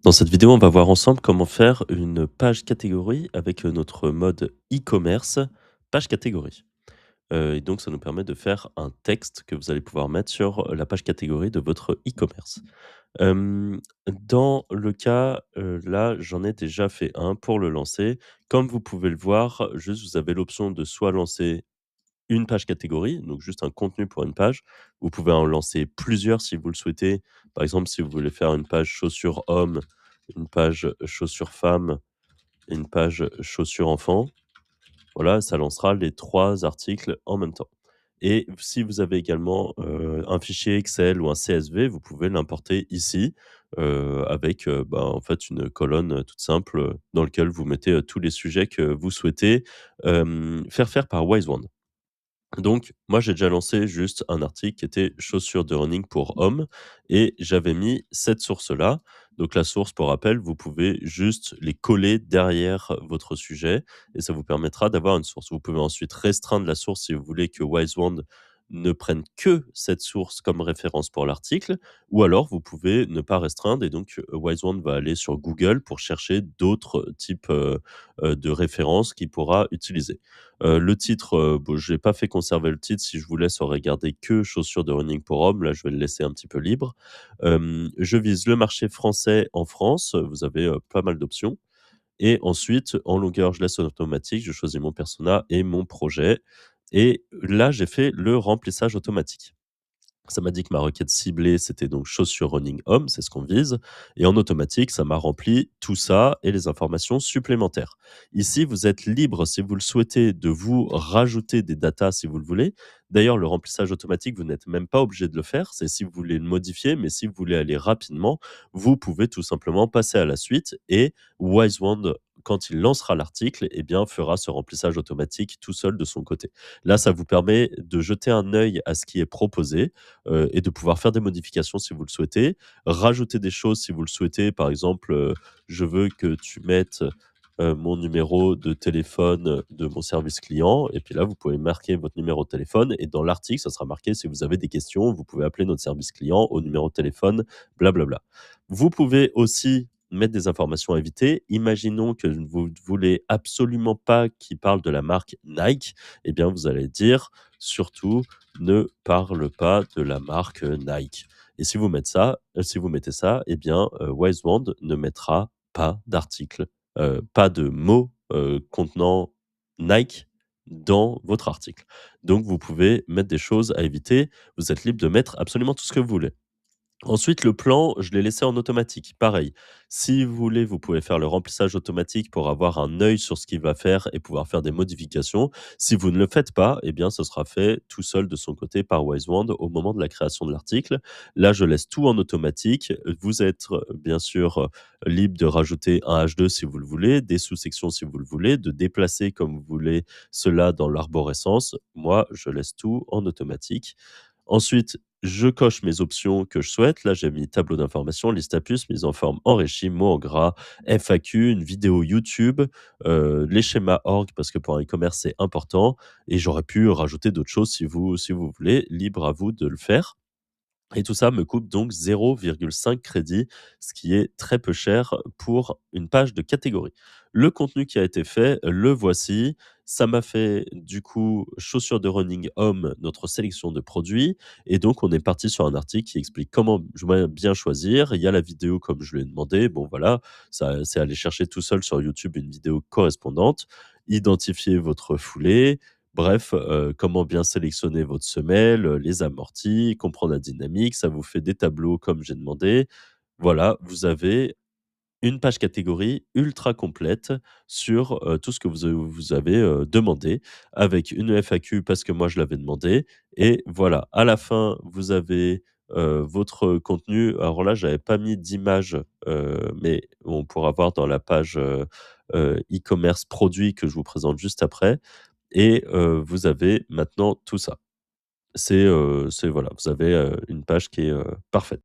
Dans cette vidéo, on va voir ensemble comment faire une page catégorie avec notre mode e-commerce, page catégorie. Et donc, ça nous permet de faire un texte que vous allez pouvoir mettre sur la page catégorie de votre e-commerce. Dans le cas, là, j'en ai déjà fait un pour le lancer. Comme vous pouvez le voir, juste vous avez l'option de soit lancer une page catégorie, donc juste un contenu pour une page. Vous pouvez en lancer plusieurs si vous le souhaitez. Par exemple, si vous voulez faire une page chaussures hommes, une page chaussures femmes et une page chaussures enfants, voilà, ça lancera les 3 articles en même temps. Et si vous avez également, un fichier Excel ou un CSV, vous pouvez l'importer ici, avec, en fait, une colonne, toute simple, dans lequel vous mettez, tous les sujets que vous souhaitez, faire par Wizone. Donc, moi, j'ai déjà lancé juste un article qui était chaussures de running pour hommes et j'avais mis cette source-là. Donc, la source, pour rappel, vous pouvez juste les coller derrière votre sujet et ça vous permettra d'avoir une source. Vous pouvez ensuite restreindre la source si vous voulez que Wisewand ne prenne que cette source comme référence pour l'article, ou alors vous pouvez ne pas restreindre et donc Wisewand va aller sur Google pour chercher d'autres types de références qu'il pourra utiliser. Le titre, je n'ai pas fait conserver le titre. Si je vous laisse regarder que chaussures de running pour hommes, là, je vais le laisser un petit peu libre. Je vise le marché français en France. Vous avez, pas mal d'options et ensuite, en longueur, je laisse en automatique. Je choisis mon persona et mon projet et là, j'ai fait le remplissage automatique. Ça m'a dit que ma requête ciblée, c'était donc chaussures running homme, c'est ce qu'on vise. Et en automatique, ça m'a rempli tout ça et les informations supplémentaires. Ici, vous êtes libre, si vous le souhaitez, de vous rajouter des datas si vous le voulez. D'ailleurs, le remplissage automatique, vous n'êtes même pas obligé de le faire. C'est si vous voulez le modifier, mais si vous voulez aller rapidement, vous pouvez tout simplement passer à la suite et Wisewand, quand il lancera l'article, eh bien, fera ce remplissage automatique tout seul de son côté. Là, ça vous permet de jeter un œil à ce qui est proposé et de pouvoir faire des modifications si vous le souhaitez, rajouter des choses si vous le souhaitez. Par exemple, je veux que tu mettes, mon numéro de téléphone de mon service client et puis là, vous pouvez marquer votre numéro de téléphone et dans l'article, ça sera marqué: «Si vous avez des questions, vous pouvez appeler notre service client au numéro de téléphone blablabla». Vous pouvez aussi mettre des informations à éviter. Imaginons que vous ne voulez absolument pas qu'il parle de la marque Nike, eh bien, vous allez dire: «Surtout ne parle pas de la marque, Nike». Et si vous mettez ça, eh bien, Wisewand ne mettra pas d'article, pas de mots, contenant Nike dans votre article. Donc vous pouvez mettre des choses à éviter. Vous êtes libre de mettre absolument tout ce que vous voulez. Ensuite, le plan, je l'ai laissé en automatique. Pareil, si vous voulez, vous pouvez faire le remplissage automatique pour avoir un œil sur ce qu'il va faire et pouvoir faire des modifications. Si vous ne le faites pas, eh bien, ce sera fait tout seul de son côté par Wisewand au moment de la création de l'article. Là, je laisse tout en automatique. Vous êtes bien sûr libre de rajouter un H2 si vous le voulez, des sous-sections si vous le voulez, de déplacer comme vous voulez cela dans l'arborescence. Moi, je laisse tout en automatique. Ensuite, je coche mes options que je souhaite. Là, j'ai mis tableau d'information, liste à puces, mise en forme enrichie, mots en gras, FAQ, une vidéo YouTube, les schémas org parce que pour un e-commerce, c'est important et j'aurais pu rajouter d'autres choses si vous voulez. Libre à vous de le faire. Et tout ça me coûte donc 0,5 crédit, ce qui est très peu cher pour une page de catégorie. Le contenu qui a été fait, le voici. Ça m'a fait du coup chaussures de running homme, notre sélection de produits. Et donc on est parti sur un article qui explique comment bien choisir. Il y a la vidéo comme je l'ai demandé. Bon voilà, ça c'est aller chercher tout seul sur YouTube une vidéo correspondante. Identifier votre foulée, bref, comment bien sélectionner votre semelle, les amortis, comprendre la dynamique, ça vous fait des tableaux comme j'ai demandé. Voilà, vous avez une page catégorie ultra complète sur, tout ce que vous avez, demandé avec une FAQ parce que moi je l'avais demandé et voilà. À la fin, vous avez, votre contenu. Alors là, j'avais pas mis d'image, mais on pourra voir dans la page, e-commerce produit que je vous présente juste après et vous avez maintenant tout ça. C'est voilà, vous avez, une page qui est, parfaite.